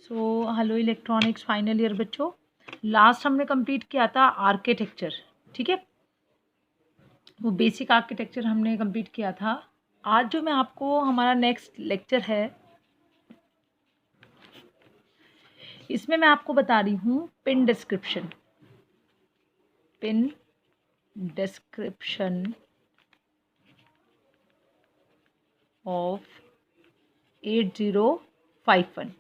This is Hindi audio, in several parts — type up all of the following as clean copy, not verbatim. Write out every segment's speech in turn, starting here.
हेलो इलेक्ट्रॉनिक्स फाइनल ईयर बच्चों, लास्ट हमने कंप्लीट किया था आर्किटेक्चर। ठीक है, वो बेसिक आर्किटेक्चर हमने कंप्लीट किया था। आज जो मैं आपको हमारा नेक्स्ट लेक्चर है, इसमें मैं आपको बता रही हूँ पिन डिस्क्रिप्शन ऑफ 8051।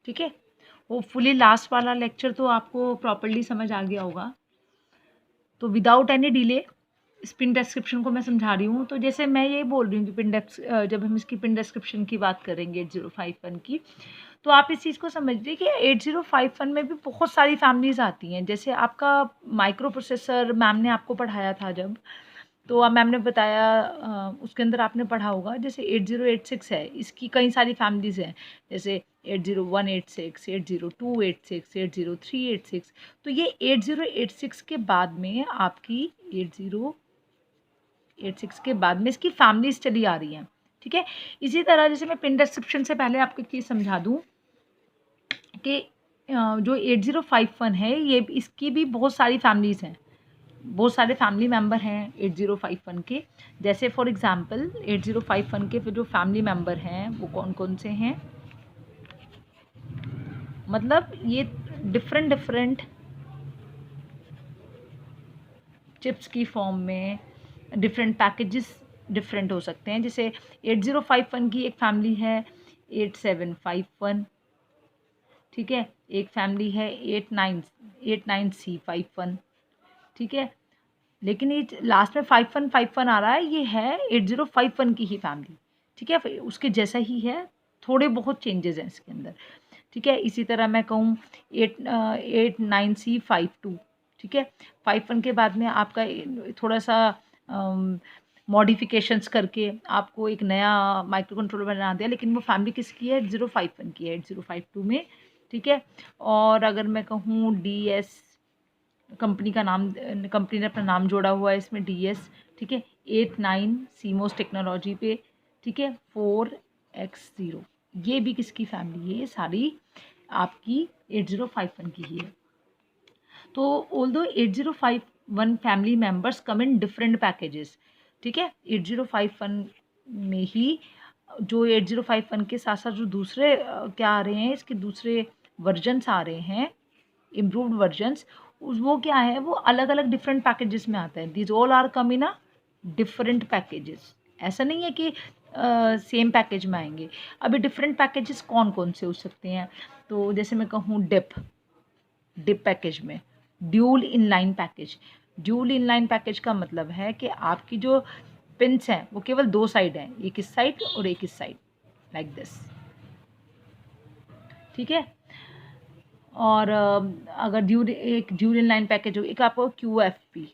ठीक है, होपफुली लास्ट वाला लेक्चर तो आपको प्रॉपर्ली समझ आ गया होगा। तो विदाउट एनी डिले इस पिन डिस्क्रिप्शन को मैं समझा रही हूँ। तो जैसे मैं ये बोल रही हूँ कि जब हम इसकी पिन डिस्क्रिप्शन की बात करेंगे 8051 की, तो आप इस चीज़ को समझिए कि 8051 में भी बहुत सारी फैमिलीज़ आती हैं। जैसे आपका माइक्रो प्रोसेसर मैम ने आपको पढ़ाया था जब, तो अब मैम ने बताया उसके अंदर आपने पढ़ा होगा। जैसे 8086 है, इसकी कई सारी फैमिलीज़ हैं, जैसे 80186, 80286, 80386। तो ये 8086 के बाद में आपकी 8086 के बाद में इसकी फैमिलीज चली आ रही हैं। ठीक है, इसी तरह जैसे मैं पिन डिस्क्रिप्शन से पहले आपको एक चीज़ समझा दूँ कि जो 8051 है, ये इसकी भी बहुत सारी फैमिलीज़ हैं, बहुत सारे फैमिली मेम्बर हैं 8051 के। जैसे फॉर एग्जांपल 8051 के फिर जो फैमिली मेम्बर हैं वो कौन कौन से हैं, मतलब ये डिफरेंट चिप्स की फॉर्म में डिफरेंट पैकेजेस डिफरेंट हो सकते हैं। जैसे 8051 की एक फैमिली है 8751। ठीक है, एक फैमिली है 89C51। ठीक है, लेकिन ये लास्ट में 5151 आ रहा है, ये है 8051 की ही फैमिली। ठीक है, उसके जैसा ही है, थोड़े बहुत चेंजेस हैं इसके अंदर। ठीक है, इसी तरह मैं कहूँ 89C52। ठीक है, 51 के बाद में आपका थोड़ा सा मॉडिफिकेशंस करके आपको एक नया माइक्रो कंट्रोलर बना दिया, लेकिन वो फैमिली किसकी है, 8051 की है 8052 में। ठीक है, और अगर मैं कहूँ DS, कंपनी का नाम, कंपनी ने अपना नाम जोड़ा हुआ है इसमें DS। ठीक है, 89 सीमोस टेक्नोलॉजी पे। ठीक है, 4X0, ये भी किसकी फैमिली है, ये सारी आपकी 8051 की ही है। तो although 8051 family members come in different packages. ठीक है, 8051 में ही जो 8051 के साथ साथ जो दूसरे क्या आ रहे हैं, इसके दूसरे वर्जन्स आ रहे हैं, इम्प्रूव्ड वर्जन्स, वो क्या है, वो अलग अलग डिफरेंट पैकेजेस में आता है। These all are come in a different packages. ऐसा नहीं है कि सेम पैकेज में आएंगे। अभी डिफरेंट पैकेजेस कौन कौन से हो सकते हैं, तो जैसे मैं कहूँ डिप पैकेज में dual inline package. Dual inline package का मतलब है कि आपकी जो पिंस हैं वो केवल दो साइड हैं, एक इस साइड और एक इस साइड, लाइक दिस। ठीक है, और अगर एक ड्यूल इनलाइन पैकेज हो, एक आपको QFP,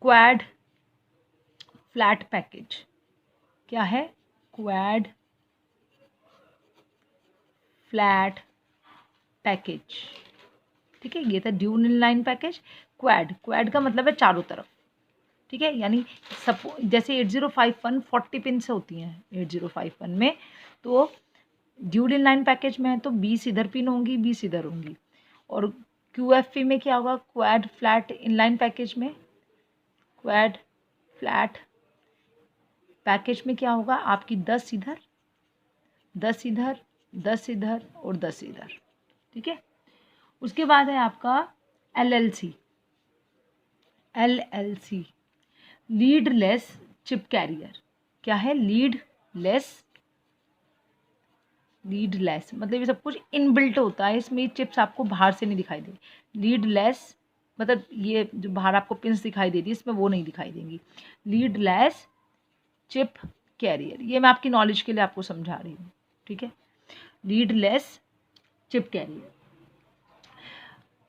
क्वाड फ्लैट पैकेज। क्या है, क्वाड फ्लैट पैकेज। ठीक है, ये था ड्यूल इनलाइन पैकेज। क्वाड का मतलब है चारों तरफ। ठीक है, यानी जैसे 8051 40 पिन से होती हैं 8051 में, तो ड्यूल इनलाइन पैकेज में है तो 20 इधर पिन होंगी, 20 इधर होंगी। और QFP में क्या होगा, क्वाड फ्लैट इनलाइन पैकेज में, क्वाड फ्लैट पैकेज में क्या होगा, आपकी 10 इधर, 10 इधर, 10 इधर और 10 इधर। ठीक है, उसके बाद है आपका LLC, lead less chip career. क्या है, लीड लेस मतलब ये सब कुछ इनबिल्ट होता है इसमें, चिप्स आपको बाहर से नहीं दिखाई देगी। लीड लेस मतलब ये जो बाहर आपको पिंस दिखाई देती है, इसमें वो नहीं दिखाई देंगी। लीड लेस चिप कैरियर, ये मैं आपकी नॉलेज के लिए आपको समझा रही हूँ। ठीक है, लीड लेस चिप कैरियर।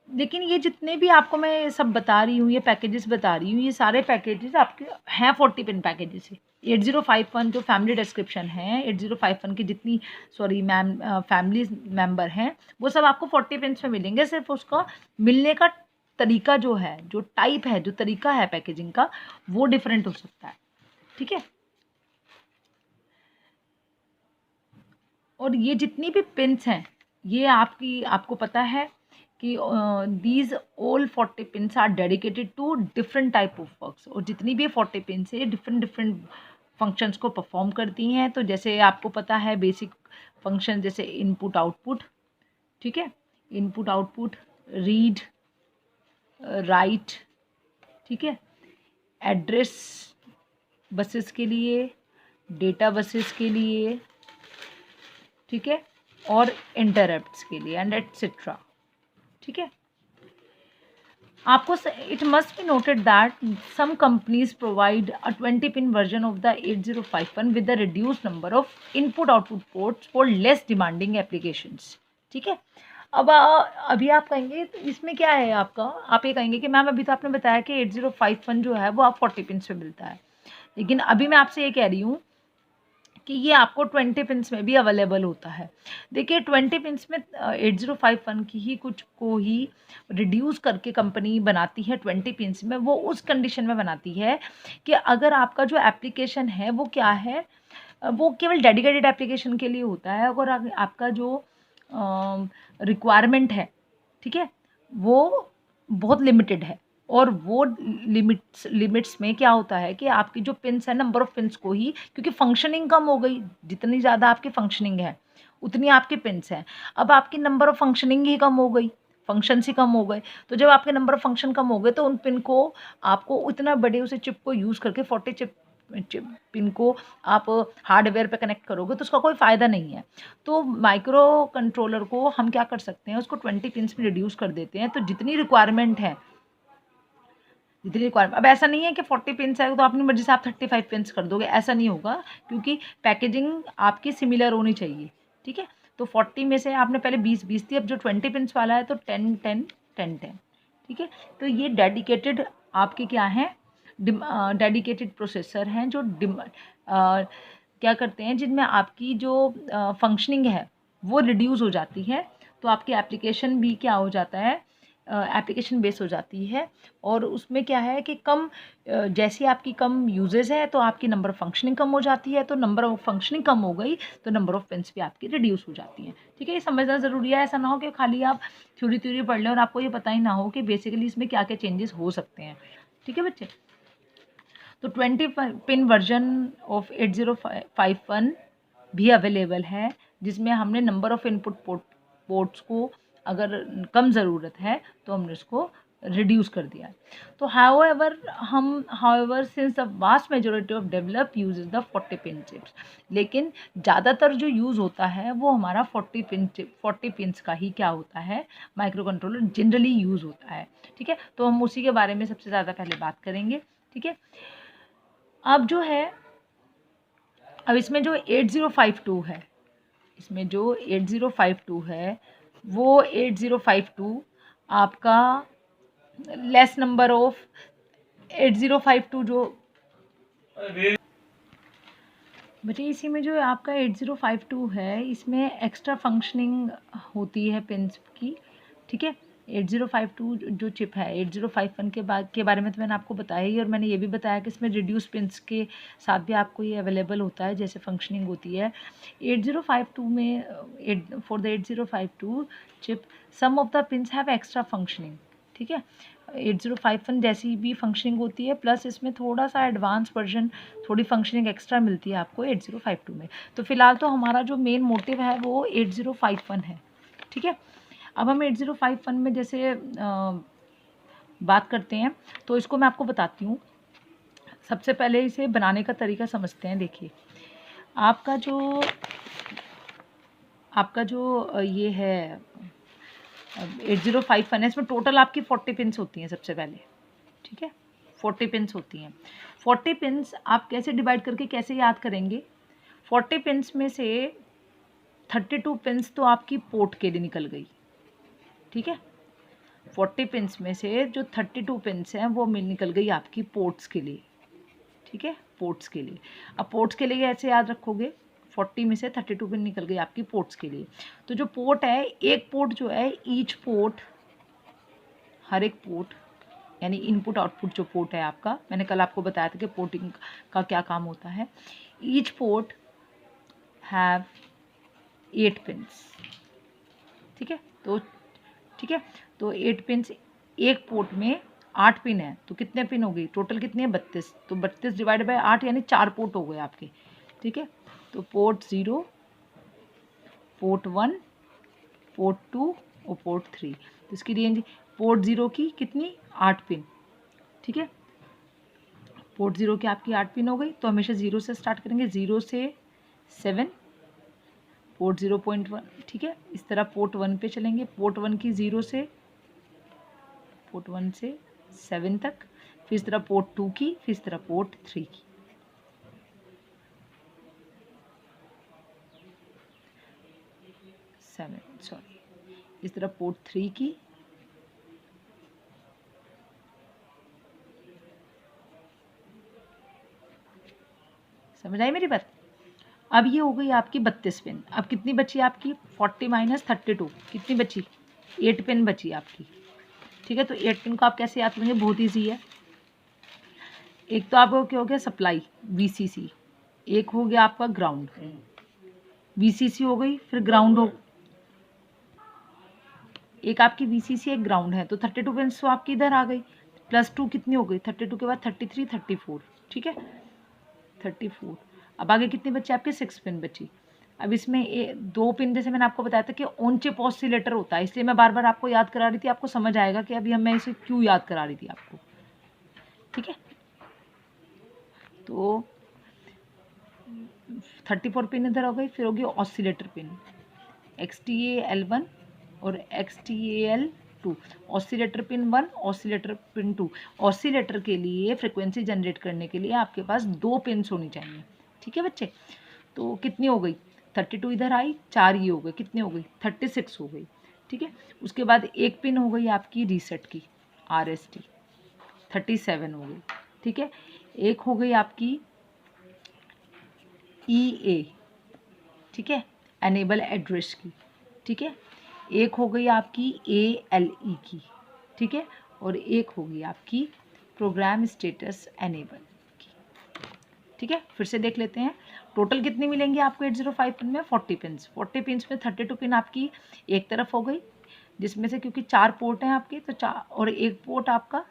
लेकिन ये जितने भी आपको मैं सब बता रही हूँ, ये पैकेजेस बता रही हूँ, ये सारे पैकेजेस आपके हैं 40 पिन पैकेजेस है। 8051 जो फैमिली डिस्क्रिप्शन है, 8051 की जितनी फैमिली मेम्बर हैं, वो सब आपको 40 पिन में मिलेंगे। सिर्फ उसका मिलने का तरीका जो है, जो टाइप है, जो तरीका है पैकेजिंग का, वो डिफरेंट हो सकता है। ठीक है, और ये जितनी भी पिन्स हैं ये आपको पता है कि these all 40 pins are dedicated to different type of works, और जितनी भी 40 पिन्स है डिफरेंट डिफरेंट फंक्शंस को परफॉर्म करती हैं। तो जैसे आपको पता है बेसिक फंक्शन, जैसे इनपुट आउटपुट, ठीक है, इनपुट आउटपुट, रीड, राइट, ठीक है, एड्रेस बसेस के लिए, डेटा बसेस के लिए, ठीक है, और इंटरप्ट्स के लिए एंड एटसेट्रा, ठीक है। आपको it must be noted that some companies provide a 20 pin version of the 8051 with the reduce number of input output ports for less demanding applications, ठीक है। अब अभी आप कहेंगे तो इसमें क्या है आपका, आप ये कहेंगे कि मैम अभी तो आपने बताया कि 8051 जो है वो आप 40 पिन पे मिलता है, लेकिन अभी मैं आपसे ये कह रही हूँ कि ये आपको 20 पिन्स में भी अवेलेबल होता है। देखिए 20 पिन्स में 8051 की ही कुछ को ही रिड्यूस करके कंपनी बनाती है 20 पिन्स में। वो उस कंडीशन में बनाती है कि अगर आपका जो एप्लीकेशन है वो क्या है, वो केवल डेडिकेटेड एप्लीकेशन के लिए होता है। अगर आपका जो रिक्वायरमेंट है, ठीक है, वो बहुत लिमिटेड है, और वो लिमिट्स में क्या होता है कि आपकी जो पिन्स है नंबर ऑफ पिन्स को ही, क्योंकि फंक्शनिंग कम हो गई, जितनी ज़्यादा आपकी फंक्शनिंग है उतनी आपके पिन्स हैं। अब आपकी नंबर ऑफ फंक्शनिंग ही कम हो गई, फंक्शंस ही कम हो गए, तो जब आपके नंबर ऑफ फंक्शन कम हो गए तो उन पिन को आपको उतना बड़े उसे चिप को यूज़ करके 40 चिप पिन को आप हार्डवेयर पे कनेक्ट करोगे तो उसका कोई फ़ायदा नहीं है। तो माइक्रो कंट्रोलर को हम क्या कर सकते हैं, उसको 20 पिन्स में रिड्यूस कर देते हैं। तो जितनी रिक्वायरमेंट है, जितनी रिक्वायरमेंट, अब ऐसा नहीं है कि 40 पिन्स है तो अपनी मर्जी से आप 35 पिन्स कर दोगे, ऐसा नहीं होगा, क्योंकि पैकेजिंग आपकी सिमिलर होनी चाहिए, ठीक है। तो 40 में से आपने पहले 20 दी, अब जो 20 पिन्स वाला है तो 10 10 10 10, ठीक है। तो ये डेडिकेटेड आपके क्या हैं, डेडिकेटेड प्रोसेसर हैं जो क्या करते हैं, जिनमें आपकी जो फंक्शनिंग है वो रिड्यूस हो जाती है। तो आपकी एप्लीकेशन भी क्या हो जाता है, एप्लीकेशन बेस हो जाती है। और उसमें क्या है कि कम जैसे आपकी कम यूजेस है तो आपकी नंबर ऑफ़ फंक्शनिंग कम हो जाती है, तो नंबर ऑफ़ फंक्शनिंग कम हो गई तो नंबर ऑफ़ पिन्स भी आपकी रिड्यूस हो जाती हैं, ठीक है। ये समझना ज़रूरी है, ऐसा ना हो कि खाली आप थ्योरी पढ़ लें और आपको ये पता ही ना हो कि बेसिकली इसमें क्या क्या चेंजेस हो सकते हैं, ठीक है बच्चे। तो 20 पिन वर्जन ऑफ 8051 भी अवेलेबल है, जिसमें हमने नंबर ऑफ़ इनपुट पोर्ट्स को अगर कम ज़रूरत है तो हमने उसको रिड्यूस कर दिया है। तो however since the vast majority of develop uses the 40 pin chips, लेकिन ज़्यादातर जो यूज़ होता है वो हमारा 40 पिन्स का ही क्या होता है, माइक्रो कंट्रोलर जनरली यूज़ होता है, ठीक है। तो हम उसी के बारे में सबसे ज़्यादा पहले बात करेंगे, ठीक है। अब जो है, अब इसमें जो 8052 है, इसमें जो 8052 है वो 8052 आपका लेस नंबर ऑफ 8052 जो बच्चे, इसी में जो आपका 8052 है इसमें एक्स्ट्रा फंक्शनिंग होती है पिन्स की, ठीक है। 8052 जो चिप है 8051 के बारे में तो मैंने आपको बताया ही, और मैंने ये भी बताया कि इसमें रिड्यूस पिन्स के साथ भी आपको ये अवेलेबल होता है जैसे फंक्शनिंग होती है। 8052 में for the 8052 chip some of the pins have extra functioning, ठीक है। 8051 जैसी भी फंक्शनिंग होती है, प्लस इसमें थोड़ा सा एडवांस वर्जन, थोड़ी फंक्शनिंग एक्स्ट्रा मिलती है आपको 8052 में। तो फिलहाल तो हमारा जो मेन मोटिव है वो 8051 है, ठीक है। अब हम 8051 में जैसे बात करते हैं तो इसको मैं आपको बताती हूँ। सबसे पहले इसे बनाने का तरीका समझते हैं। देखिए आपका जो ये है 8051 है, इसमें टोटल आपकी 40 पिन्स होती हैं सबसे पहले, ठीक है। 40 पिन्स होती हैं। 40 पिन्स आप कैसे डिवाइड करके कैसे याद करेंगे, 40 पिन्स में से 32 पिन्स तो आपकी पोर्ट के लिए निकल गई, ठीक है। 40 पिन्स में से जो 32 पिन्स हैं वो निकल गई आपकी पोर्ट्स के लिए, ठीक है, पोर्ट्स के लिए। अब पोर्ट्स के लिए ऐसे याद रखोगे, 40 में से 32 पिन निकल गई आपकी पोर्ट्स के लिए। तो जो पोर्ट है, एक पोर्ट जो है, ईच पोर्ट, हर एक पोर्ट यानी इनपुट आउटपुट जो पोर्ट है आपका, मैंने कल आपको बताया था कि पोर्टिंग का क्या काम होता है। ईच पोर्ट हैव 8 पिन्स, ठीक है। तो ठीक है, तो 8 पिन्स, एक पोर्ट में 8 पिन है, तो कितने पिन हो गई टोटल, कितनी है 32, तो 32 डिवाइड बाय 8 यानी 4 पोर्ट हो गए आपके, ठीक है। तो पोर्ट 0, पोर्ट 1, पोर्ट 2 और पोर्ट 3, तो इसकी रेंज पोर्ट 0 की कितनी 8 पिन, ठीक है। पोर्ट 0 की आपकी 8 पिन हो गई, तो हमेशा 0 से स्टार्ट करेंगे, 0 से 7, पोर्ट 0.1, ठीक है। इस तरह पोर्ट 1 पे चलेंगे, पोर्ट 1 की 0 से पोर्ट 1 से 7 तक, फिर इस तरह पोर्ट 2 की, फिर इस तरह पोर्ट 3 की, 7 सॉरी, इस तरह पोर्ट 3 की, समझ आई मेरी बात। अब ये हो गई आपकी 32 पिन। अब कितनी बची आपकी 40 माइनस 32, कितनी बची 8 पिन बची आपकी, ठीक है। तो 8 पिन को आप कैसे याद करेंगे, बहुत ईजी है। एक तो आपको क्या हो गया सप्लाई VCC, एक हो गया आपका ग्राउंड, VCC हो गई, फिर ग्राउंड हो, एक आपकी VCC एक ग्राउंड है, तो 32 पिन्स तो आपकी इधर आ गई, +2 कितनी हो गई 32 के बाद 33 34, ठीक है 34। अब आगे कितनी बची आपके 6 पिन बची। अब इसमें 2 पिन, जैसे मैंने आपको बताया था कि ऑन चिप ऑसिलेटर होता है, इसलिए मैं बार बार आपको याद करा रही थी, आपको समझ आएगा कि अभी मैं इसे क्यों याद करा रही थी आपको, ठीक है। तो 34 पिन इधर हो गई, फिर होगी ऑसिलेटर पिन XTAL1 और XTAL2, oscillator pin 1, oscillator pin 2। Oscillator के लिए फ्रिक्वेंसी जनरेट करने के लिए आपके पास 2 पिन्स होनी चाहिए, ठीक है बच्चे। तो कितनी हो गई 32 इधर आई, 4 ये हो गई, कितनी हो गई 36 हो गई, ठीक है। उसके बाद एक पिन हो गई आपकी रीसेट की RST, 37 हो गई, ठीक है। एक हो गई आपकी EA, ठीक है, एनेबल एड्रेस की, ठीक है। एक हो गई आपकी ALE की, ठीक है, और एक हो गई आपकी प्रोग्राम स्टेटस एनेबल की, ठीक है। फिर से देख लेते हैं टोटल कितनी मिलेंगी आपको 805 पिन में 40 पिन्स, 40 पिन्स में 32 पिन आपकी एक तरफ हो गई, जिसमें से क्योंकि 4 पोर्ट हैं आपके, तो 4 और एक पोर्ट आपका,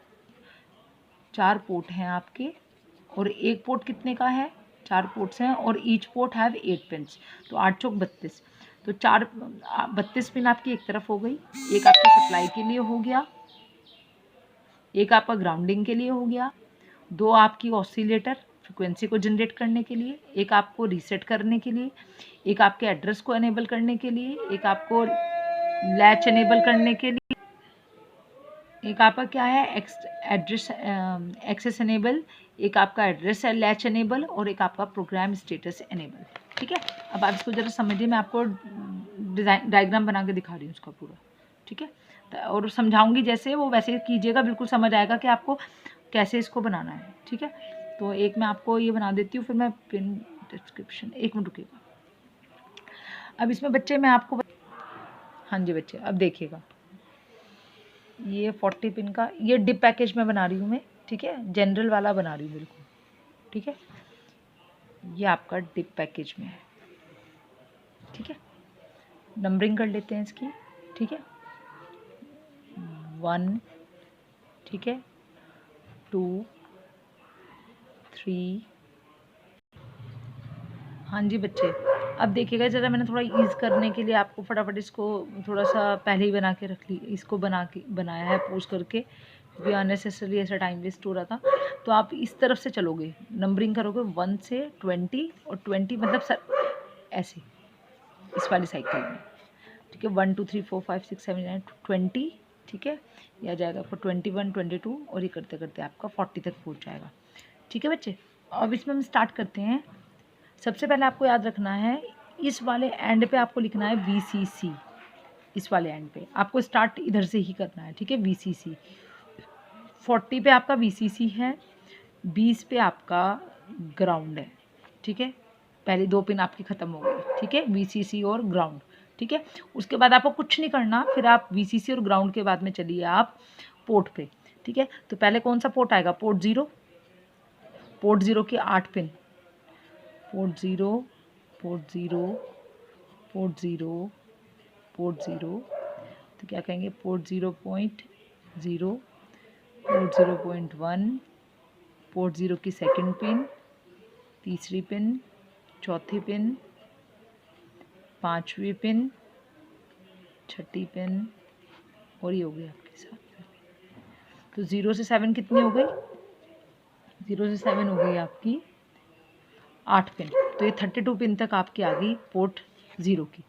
4 पोर्ट हैं आपके, और एक पोर्ट कितने का है 4 पोर्ट्स हैं, और ईच पोर्ट हैव 8 पिन्स, तो 8 चौक 32, तो 32 पिन आपकी एक तरफ हो गई, एक आपकी सप्लाई के लिए हो गया, एक आपका ग्राउंडिंग के लिए हो गया, 2 आपकी ऑसिलेटर फ्रिक्वेंसी को जनरेट करने के लिए, एक आपको रीसेट करने के लिए, एक आपके एड्रेस को एनेबल करने के लिए, एक आपको लैच एनेबल करने के लिए, एक आपका क्या है एड्रेस एक्सेस एनेबल, एक आपका एड्रेस लैच एनेबल, और एक आपका प्रोग्राम स्टेटस एनेबल, ठीक है। अब आप इसको ज़रा समझिए, मैं आपको डायग्राम बना के दिखा रही हूँ उसका पूरा, ठीक है। और समझाऊंगी जैसे वो वैसे कीजिएगा, बिल्कुल समझ आएगा कि आपको कैसे इसको बनाना है, ठीक है। तो एक मैं आपको ये बना देती हूँ, फिर मैं पिन डिस्क्रिप्शन, एक मिनट रुकिएगा। अब इसमें बच्चे मैं आपको हाँ जी बच्चे अब देखिएगा, ये 40 पिन का ये डिप पैकेज में बना रही हूँ मैं, ठीक है, जनरल वाला बना रही हूँ बिल्कुल, ठीक है। ये आपका डिप पैकेज में है, ठीक है। नंबरिंग कर लेते हैं इसकी, ठीक है, 1, ठीक है, 2, 3, हाँ जी बच्चे अब देखिएगा ज़रा, मैंने थोड़ा ईज़ करने के लिए आपको फटाफट इसको थोड़ा सा पहले ही बना के रख ली, इसको बनाया है पोज करके, क्योंकि अननेसेसरी ऐसा टाइम वेस्ट हो रहा था। तो आप इस तरफ से चलोगे, नंबरिंग करोगे 1 से 20, और 20 मतलब सर ऐसे इस वाली साइकिल में, ठीक है, 1 2 3 4 5 6 7 8 20, ठीक है। यह आ जाएगा आपको 21 22, और ये करते करते आपका 40 तक पहुँच जाएगा, ठीक है बच्चे। अब इसमें हम स्टार्ट करते हैं। सबसे पहले आपको याद रखना है, इस वाले एंड पे आपको लिखना है VCC, इस वाले एंड पे आपको स्टार्ट इधर से ही करना है, ठीक है। VCC 40 पे आपका VCC है, 20 पे आपका ग्राउंड है, ठीक है। पहले 2 पिन आपकी ख़त्म हो गई, ठीक है, VCC और ग्राउंड, ठीक है। उसके बाद आपको कुछ नहीं करना, फिर आप VCC और ग्राउंड के बाद में चलिए आप पोर्ट पे, ठीक है। तो पहले कौन सा पोर्ट आएगा, पोर्ट 0, पोर्ट 0 की 8 pin, port 0, port 0, port zero, तो क्या कहेंगे, पोर्ट 0.0, पोर्ट 0.1, पोर्ट 0 की सेकंड पिन, तीसरी पिन, चौथी पिन, पांचवी पिन, छठी पिन, और ये हो गई आपके साथ। तो 0 से 7 कितनी हो गई, 0 से 7 हो गई आपकी 8 पिन। तो ये 32 पिन तक आपकी आ गई पोर्ट 0 की।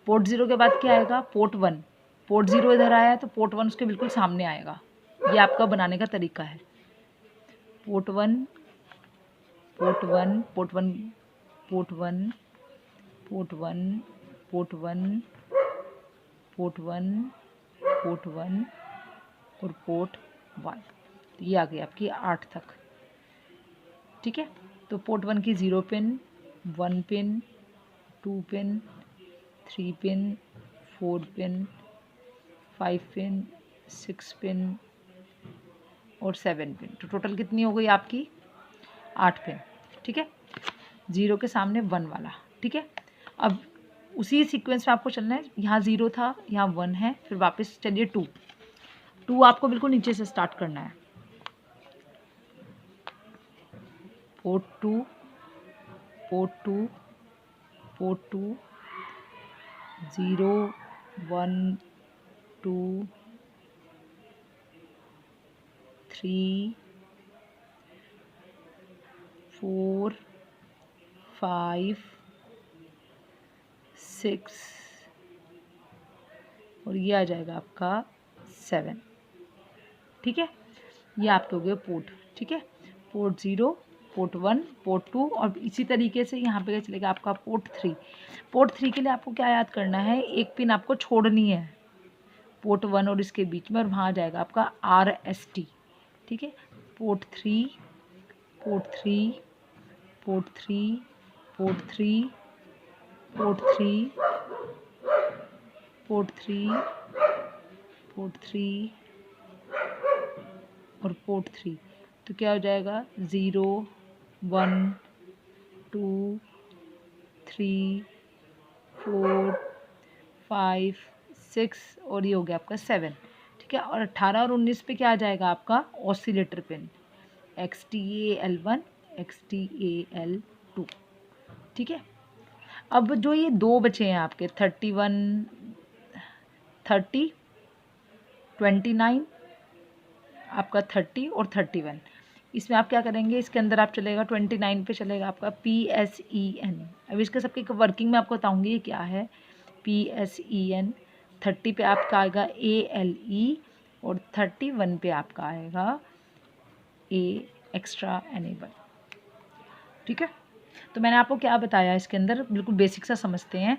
पोर्ट 0 के बाद क्या आएगा, पोर्ट 1। पोर्ट 0 इधर आया है तो पोर्ट 1 उसके बिल्कुल सामने आएगा। ये आपका बनाने का तरीका है। Port 1, port 1, port 1, port 1, port 1, port 1, port 1, port 1 और पोर्ट 1। तो ये आ गई आपकी 8 तक। ठीक है, तो पोर्ट 1 की 0 pin, 1 pin, 2 pin, 3 pin, 4 pin, 5 pin, 6 pin और 7 पिन। तो टोटल कितनी हो गई आपकी, 8 पिन। ठीक है, 0 के सामने 1 वाला। ठीक है, अब उसी सीक्वेंस में आपको चलना है। यहाँ 0 था, यहाँ 1 है, फिर वापस चलिए 2 आपको बिल्कुल नीचे से स्टार्ट करना है। पोर्ट 2, पोर्ट 2, पोर्ट 2, 0, 1, 2, 3, 4, 5, 6 और ये आ जाएगा आपका 7। ठीक है, ये आपके हो गए पोर्ट। ठीक है, पोर्ट 0, पोर्ट 1, पोर्ट 2 और इसी तरीके से यहाँ पे क्या चलेगा आपका पोर्ट 3। पोर्ट 3 के लिए आपको क्या याद करना है, एक पिन आपको छोड़नी है पोर्ट 1 और इसके बीच में, और वहाँ आ जाएगा आपका RST। ठीक है, port 3, port 3, port 3, port 3, port 3, port 3, port 3 और पोर्ट 3। तो क्या हो जाएगा 0, 1, 2, 3, 4, 5, 6 और ये हो गया आपका 7। ठीक है, और 18 और 19 पे क्या आ जाएगा आपका ऑसिलेटर पिन, XTAL1, XTAL2। ठीक है, अब जो ये 2 बचे हैं आपके 31, 30, 29, आपका 30 और 31, इसमें आप क्या करेंगे, इसके अंदर आप चलेगा 29 पे चलेगा आपका PSEN। अब इसके सबके वर्किंग में आपको बताऊंगी ये क्या है। PSEN 30 पे आपका आएगा ALE और 31 पे आपका आएगा A एक्स्ट्रा एनेबल। ठीक है, तो मैंने आपको क्या बताया इसके अंदर, बिल्कुल बेसिक सा समझते हैं।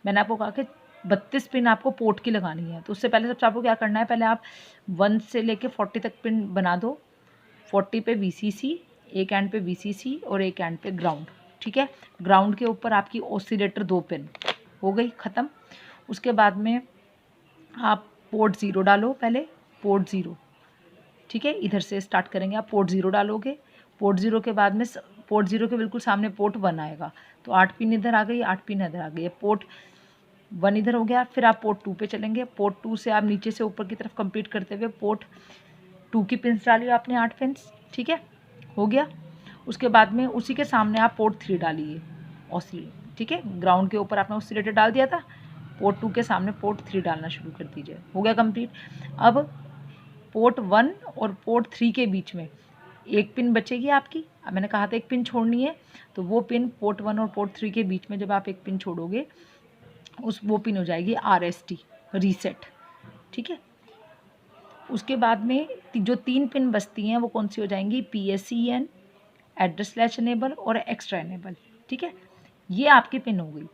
मैंने आपको कहा कि 32 पिन आपको पोर्ट की लगानी है। तो उससे पहले सबसे आपको क्या करना है, पहले आप 1 से लेके 40 तक पिन बना दो। 40 पे VCC, एक एंड पे VCC और एक एंड पे ग्राउंड। ठीक है, ग्राउंड के ऊपर आपकी ऑसिलेटर 2 पिन हो गई ख़त्म। उसके बाद में आप पोर्ट 0 डालो, पहले पोर्ट 0। ठीक है, इधर से स्टार्ट करेंगे, आप पोर्ट 0 डालोगे। पोर्ट 0 के बाद में पोर्ट 0 के बिल्कुल सामने पोर्ट 1 आएगा। तो 8 पिन इधर आ गई, 8 पिन इधर आ गई। पोर्ट 1 इधर हो गया, फिर आप पोर्ट 2 पे चलेंगे। पोर्ट 2 से आप नीचे से ऊपर की तरफ कंप्लीट करते हुए पोर्ट 2 की पिन्स डाली आपने 8 पिन्स। ठीक है, हो गया। उसके बाद में उसी के सामने आप पोर्ट 3 डालिए ऑसिलेटर। ठीक है, ग्राउंड के ऊपर आपने ऑसिलेटर डाल दिया था, पोर्ट 2 के सामने पोर्ट 3 डालना शुरू कर दीजिए। हो गया कंप्लीट। अब पोर्ट 1 और पोर्ट 3 के बीच में एक पिन बचेगी आपकी। अब मैंने कहा था एक पिन छोड़नी है, तो वो पिन पोर्ट 1 और पोर्ट 3 के बीच में जब आप एक पिन छोड़ोगे, वो पिन हो जाएगी RST रीसेट। ठीक है, उसके बाद में जो 3 पिन बचती हैं वो कौन सी हो जाएंगी, PSEN, एड्रेस स्लैश एनेबल और एक्स्ट्रा एनेबल। ठीक है, ये आपकी पिन हो गई।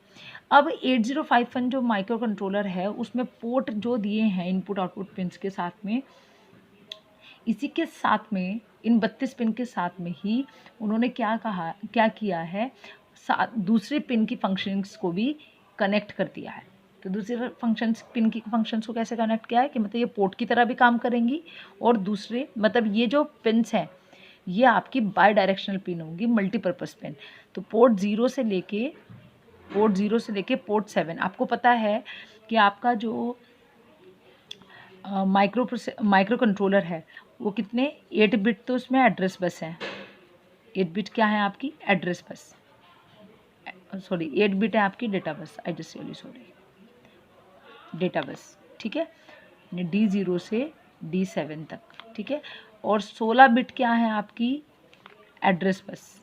अब 8051 जो माइक्रो कंट्रोलर है उसमें पोर्ट जो दिए हैं इनपुट आउटपुट पिन्स के साथ में, इसी के साथ में इन 32 पिन के साथ में ही उन्होंने क्या किया है, दूसरे पिन की फंक्शंस को भी कनेक्ट कर दिया है। तो दूसरे पिन की फंक्शंस को कैसे कनेक्ट किया है कि मतलब ये पोर्ट की तरह भी काम करेंगी, और दूसरे मतलब ये जो पिन्स हैं ये आपकी बाय डायरेक्शनल पिन होंगी, मल्टीपर्पज़ पिन। तो पोर्ट 0 से लेके पोर्ट 0 से लेके पोर्ट 7। आपको पता है कि आपका जो माइक्रो कंट्रोलर है वो कितने 8 बिट तो उसमें एड्रेस बस है। 8 बिट क्या है आपकी एड्रेस बस, सॉरी 8 बिट है आपकी data bus, I just really sorry, data bus, ठीक है, D0 से D7 तक, ठीक है। और 16 बिट क्या है आपकी एड्रेस बस,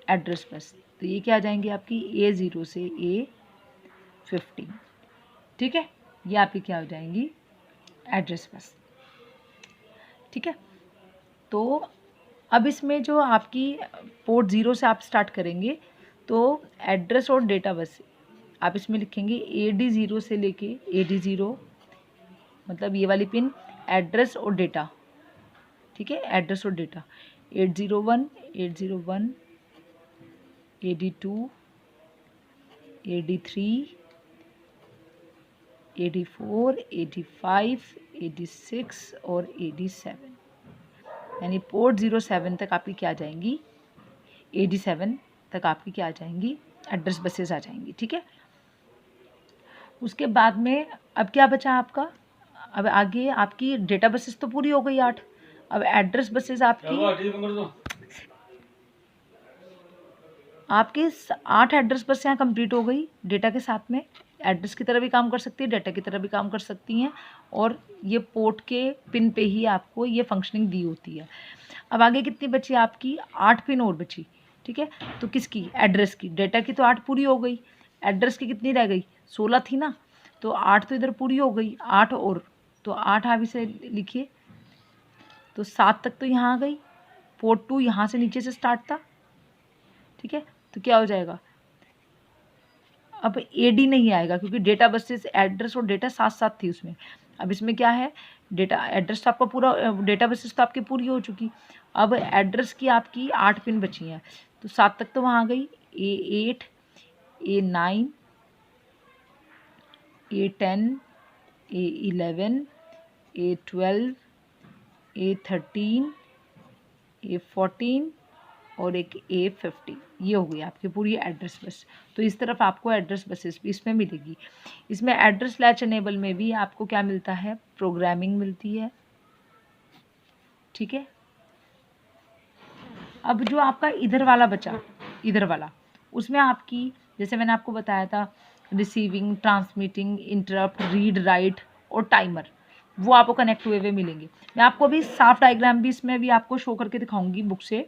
एड्रेस बस, तो ये क्या आ जाएंगे आपकी A0 से A15, ठीक है, ये आपकी क्या हो जाएंगी एड्रेस बस, ठीक है। तो अब इसमें जो आपकी पोर्ट 0 से आप स्टार्ट करेंगे तो एड्रेस और डेटा बस आप इसमें लिखेंगे AD0 से लेके AD0 मतलब ये वाली पिन एड्रेस और डेटा, ठीक है, एड्रेस और data 801 801 AD2 AD3 AD4 AD5 AD6 और AD7, यानी पोर्ट 07 तक आपकी क्या आ जाएंगी AD7 तक आपकी क्या आ जाएंगी एड्रेस बसेस आ जाएंगी, ठीक है। उसके बाद में अब क्या बचा आपका, अब आगे आपकी डेटा बसेस तो पूरी हो गई 8, अब एड्रेस बसेस आपकी 8 एड्रेस बस यहाँ कंप्लीट हो गई डेटा के साथ में, एड्रेस की तरह भी काम कर सकती है, डाटा की तरह भी काम कर सकती हैं, और ये पोर्ट के पिन पे ही आपको ये फंक्शनिंग दी होती है। अब आगे कितनी बची आपकी 8 पिन और बची, ठीक है, तो किसकी एड्रेस की, डेटा की तो 8 पूरी हो गई, एड्रेस की कितनी रह गई 16 थी ना, तो 8 तो इधर पूरी हो गई, 8 और, तो 8 आप इसे लिखिए, तो 7 तक तो यहाँ आ गई, पोर्ट 2 यहाँ से नीचे से स्टार्ट था, ठीक है, तो क्या हो जाएगा अब AD नहीं आएगा क्योंकि डेटा बसेस एड्रेस और डेटा साथ साथ थी उसमें। अब इसमें क्या है डेटा एड्रेस तो आपका पूरा, डेटा बसेस तो आपकी पूरी हो चुकी, अब एड्रेस की आपकी 8 पिन बची हैं, तो 7 तक तो वहाँ आ गई, A8 A9 A10 A11 A12 A13 A14 और एक A50, ये हो गई आपकी पूरी एड्रेस बस। तो इस तरफ आपको एड्रेस बसेस भी इसमें मिलेगी। इसमें एड्रेस लैच एनेबल में भी आपको क्या मिलता है प्रोग्रामिंग मिलती है, ठीक है। अब जो आपका इधर वाला बचा, इधर वाला, उसमें आपकी जैसे मैंने आपको बताया था receiving, transmitting, interrupt, read, right और टाइमर, वो आपको कनेक्ट हुए हुए मिलेंगे। मैं आपको अभी साफ डायग्राम भी इसमें भी आपको शो करके दिखाऊंगी बुक से,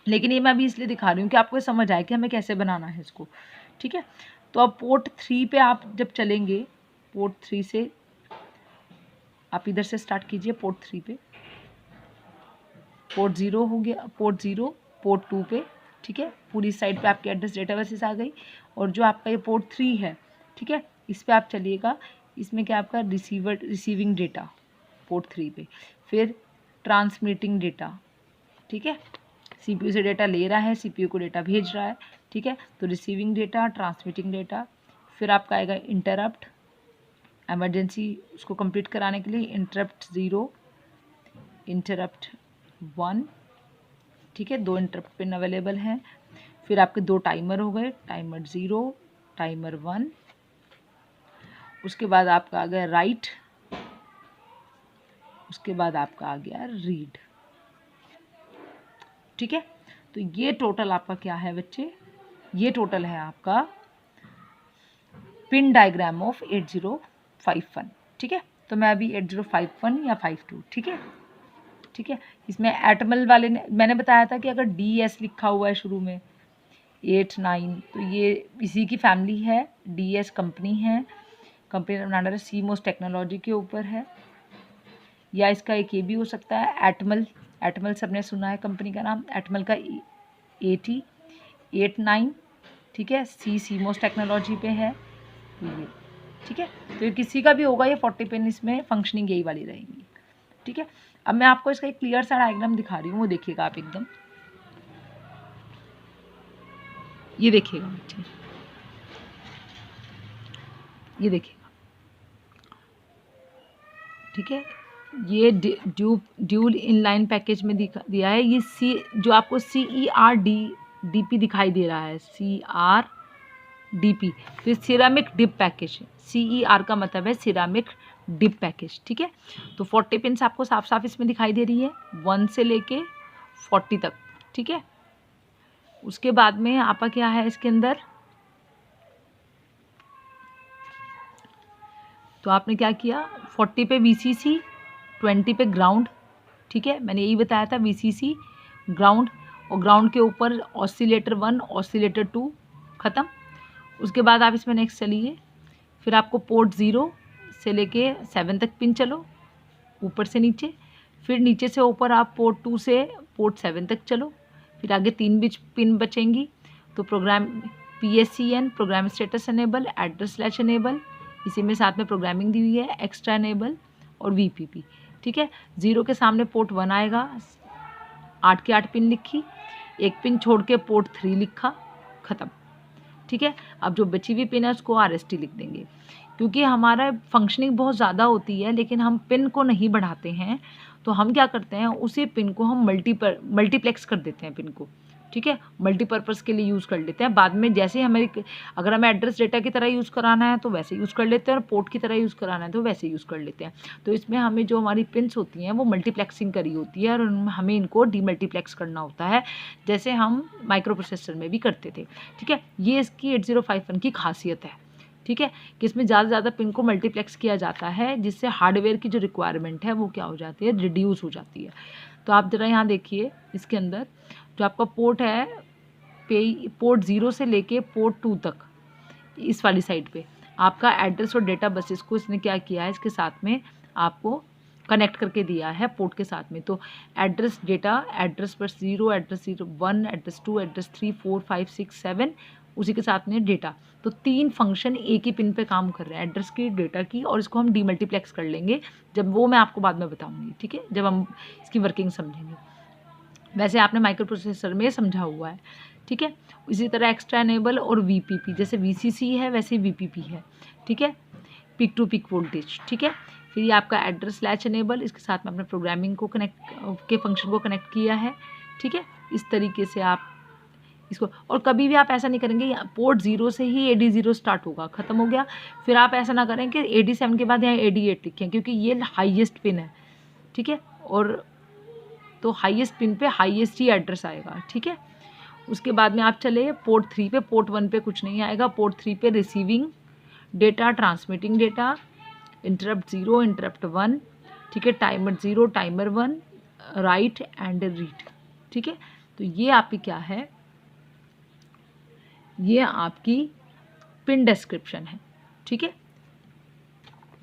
लेकिन ये मैं अभी इसलिए दिखा रही हूँ कि आपको समझ आए कि हमें कैसे बनाना है इसको, ठीक है। तो अब पोर्ट 3 पे आप जब चलेंगे, पोर्ट 3 से आप इधर से स्टार्ट कीजिए, पोर्ट 3 पे, पोर्ट 0 हो गया, पोर्ट 0 पोर्ट 2 पे, ठीक है, पूरी साइड पे आपकी एड्रेस डेटा बेसिस आ गई। और जो आपका ये पोर्ट 3 है, ठीक है, इस पर आप चलिएगा, इसमें क्या आपका रिसीविंग डेटा पोर्ट 3 पे, फिर ट्रांसमिटिंग डेटा, ठीक है, CPU से डेटा ले रहा है, CPU को डेटा भेज रहा है, ठीक है, तो रिसीविंग डेटा, ट्रांसमिटिंग डेटा, फिर आपका आएगा इंटरप्ट, एमरजेंसी उसको कंप्लीट कराने के लिए इंटरप्ट 0 इंटरप्ट 1, ठीक है, 2 इंटरप्ट पिन अवेलेबल हैं। फिर आपके 2 टाइमर हो गए, टाइमर 0 टाइमर 1, उसके बाद आपका आ गया राइट, उसके बाद आपका आ गया रीड, ठीक है। तो ये टोटल आपका क्या है बच्चे, ये टोटल है आपका पिन डायग्राम ऑफ 8051, ठीक है। तो मैं अभी 8051 या 52, ठीक है, ठीक है। इसमें एटमल वाले ने मैंने बताया था कि अगर DS लिखा हुआ है शुरू में 8 9 तो ये इसी की फैमिली है, DS कंपनी है, कंपनी का नाम सीमोस टेक्नोलॉजी के ऊपर है, या इसका एक ये भी हो सकता है एटमल, एटमल सबने सुना है कंपनी का नाम, एटमल का 80 8 9, ठीक है, सीमोस टेक्नोलॉजी पे है ये, ठीक है। तो ये किसी का भी होगा, ये 40 पिन इसमें फंक्शनिंग यही वाली रहेंगी, ठीक है। अब मैं आपको इसका एक क्लियर सा डायग्राम दिखा रही हूँ, वो देखिएगा आप एकदम, ये देखिएगा बच्चे, ये देखिएगा, ठीक है, ये ड्यूल इनलाइन पैकेज में दिया है, ये जो आपको CERD DP दिखाई दे रहा है, CRDP। फिर सिरामिक डिप पैकेज, CER का मतलब है सिरामिक डिप पैकेज, ठीक है। तो 40 पिन्स आपको साफ साफ इसमें दिखाई दे रही है, 1 से लेके 40 तक, ठीक है। उसके बाद में आपका क्या है इसके अंदर, तो आपने क्या किया, 40 पे VCC, 20 पे ग्राउंड, ठीक है। मैंने यही बताया था, VCC ग्राउंड, और ग्राउंड के ऊपर ऑसिलेटर 1, ऑसिलेटर 2, ख़त्म। उसके बाद आप इसमें नेक्स्ट चलिए, फिर आपको पोर्ट 0 से लेके 7 तक पिन चलो, ऊपर से नीचे। फिर नीचे से ऊपर आप पोर्ट 2 से पोर्ट 7 तक चलो। फिर आगे 3 पिन बचेंगी, तो program PSEN, program status enable, address slash enable, इसी में साथ में प्रोग्रामिंग दी हुई है, एक्स्ट्रा एनेबल और VPP, ठीक है। 0 के सामने पोर्ट 1 आएगा, 8 के 8 पिन लिखी, एक पिन छोड़ के पोर्ट 3 लिखा, ख़त्म, ठीक है। अब जो बची हुई पिन है उसको RST लिख देंगे, क्योंकि हमारा फंक्शनिंग बहुत ज़्यादा होती है लेकिन हम पिन को नहीं बढ़ाते हैं, तो हम क्या करते हैं, उसी पिन को हम मल्टीप्लेक्स कर देते हैं पिन को, ठीक है। मल्टीपर्पज़ के लिए यूज़ कर लेते हैं। बाद में जैसे हमें अगर हमें एड्रेस डेटा की तरह यूज़ कराना है तो वैसे यूज़ कर लेते हैं, और पोर्ट की तरह यूज़ कराना है तो वैसे यूज़ कर लेते हैं। तो इसमें हमें जो हमारी पिन्स होती हैं वो मल्टीप्लेक्सिंग करी होती है, और हमें इनको डीमल्टीप्लेक्स करना होता है, जैसे हम माइक्रो प्रोसेसर में भी करते थे, ठीक है। ये इसकी 8051 की खासियत है, ठीक है, कि इसमें ज़्यादा से ज़्यादा पिन को मल्टीप्लेक्स किया जाता है, जिससे हार्डवेयर की जो रिक्वायरमेंट है वो क्या हो जाती है, रिड्यूस हो जाती है। तो आप ज़रा यहाँ देखिए, इसके अंदर जो आपका पोर्ट है, पोर्ट 0 से लेके पोर्ट 2 तक, इस वाली साइड पे आपका एड्रेस और डेटा बसेस को इसने क्या किया है, इसके साथ में आपको कनेक्ट करके दिया है पोर्ट के साथ में। तो address data, address bus 0, address 1, address 2, address 3, 4, 5, 6, 7, उसी के साथ में डेटा। तो 3 फंक्शन एक ही पिन पे काम कर रहे हैं, एड्रेस की, डेटा की, और इसको हम डीमल्टीप्लेक्स कर लेंगे, जब वो मैं आपको बाद में बताऊंगी, ठीक है, जब हम इसकी वर्किंग समझेंगे। वैसे आपने माइक्रो प्रोसेसर में समझा हुआ है, ठीक है। इसी तरह एक्स्ट्रा एनेबल और VPP, जैसे VCC है वैसे VPP है, ठीक है, पिक टू पिक वोल्टेज, ठीक है। फिर ये आपका एड्रेस स्लैश एनेबल, इसके साथ में आपने प्रोग्रामिंग को कनेक्ट के फंक्शन को कनेक्ट किया है, ठीक है। इस तरीके से आप इसको, और कभी भी आप ऐसा नहीं करेंगे पोर्ट 0 से ही AD0 स्टार्ट होगा, ख़त्म हो गया, फिर आप ऐसा ना करें कि AD7 के बाद यहाँ AD8 लिखें, क्योंकि ये हाईएस्ट पिन है, ठीक है, और तो हाईएस्ट पिन पे हाईएस्ट ही एड्रेस आएगा, ठीक है। उसके बाद में आप चले पोर्ट 3 पे, पोर्ट 1 पे कुछ नहीं आएगा, पोर्ट 3 पे receiving data, transmitting data, interrupt 0, interrupt 1, ठीक है, timer 0, timer 1, right and read, ठीक है। तो ये आपकी क्या है, ये आपकी पिन डिस्क्रिप्शन है, ठीक है,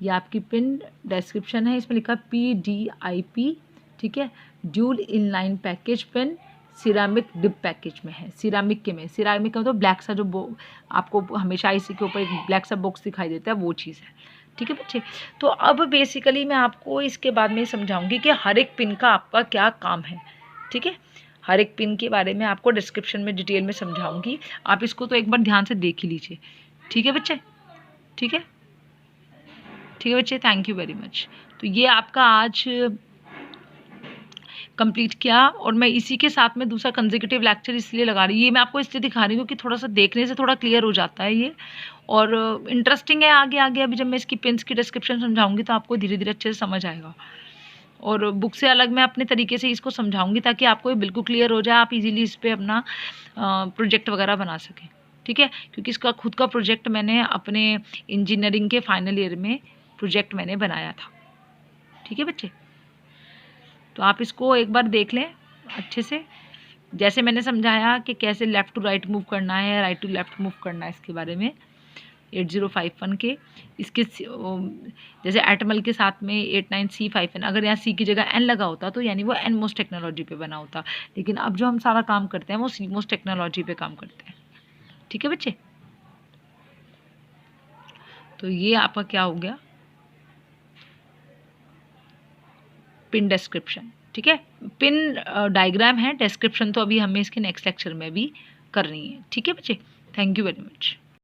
ये आपकी पिन डिस्क्रिप्शन है। इसमें लिखा PDIP, ठीक है, dual inline package pin, ceramic dip package में है, सिरामिक के में, सिरामिक का मतलब ब्लैक सा जो आपको हमेशा इसी के ऊपर एक ब्लैक सा बॉक्स दिखाई देता है, वो चीज़ है, ठीक है बच्चे। तो अब बेसिकली मैं आपको इसके बाद में समझाऊंगी कि हर एक पिन का आपका क्या काम है, ठीक है। हर एक पिन के बारे में आपको डिस्क्रिप्शन में डिटेल में समझाऊंगी, आप इसको तो एक बार ध्यान से देख ही लीजिए, ठीक है बच्चे, ठीक है, ठीक है बच्चे, थैंक यू वेरी मच। तो ये आपका आज कंप्लीट किया, और मैं इसी के साथ में दूसरा कंसेक्यूटिव लेक्चर इसलिए लगा रही हूँ, ये मैं आपको इसलिए दिखा रही हूँ कि थोड़ा सा देखने से थोड़ा क्लियर हो जाता है ये, और इंटरेस्टिंग है। आगे आगे अभी जब मैं इसकी पिन्स की डिस्क्रिप्शन समझाऊंगी तो आपको धीरे धीरे अच्छे से समझ आएगा, और बुक से अलग मैं अपने तरीके से इसको समझाऊंगी ताकि आपको ये बिल्कुल क्लियर हो जाए, आप इजीली इस पर अपना प्रोजेक्ट वगैरह बना सकें, ठीक है। क्योंकि इसका खुद का प्रोजेक्ट मैंने अपने इंजीनियरिंग के फाइनल ईयर में प्रोजेक्ट मैंने बनाया था, ठीक है बच्चे। तो आप इसको एक बार देख लें अच्छे से, जैसे मैंने समझाया कि कैसे लेफ़्ट टू राइट मूव करना है, राइट टू लेफ़्ट मूव करना है, इसके बारे में 8051 के, इसके जैसे एटमल के साथ में 89C51, अगर यहाँ C की जगह N लगा होता तो यानी वो NMOS टेक्नोलॉजी पे बना होता, लेकिन अब जो हम सारा काम करते हैं वो CMOS टेक्नोलॉजी पे काम करते हैं, ठीक है बच्चे। तो ये आपका क्या हो गया, पिन डिस्क्रिप्शन, ठीक है। पिन डायग्राम है, डिस्क्रिप्शन तो अभी हमें इसके नेक्स्ट लेक्चर में भी करनी है, ठीक है बच्चे। Thank you very much.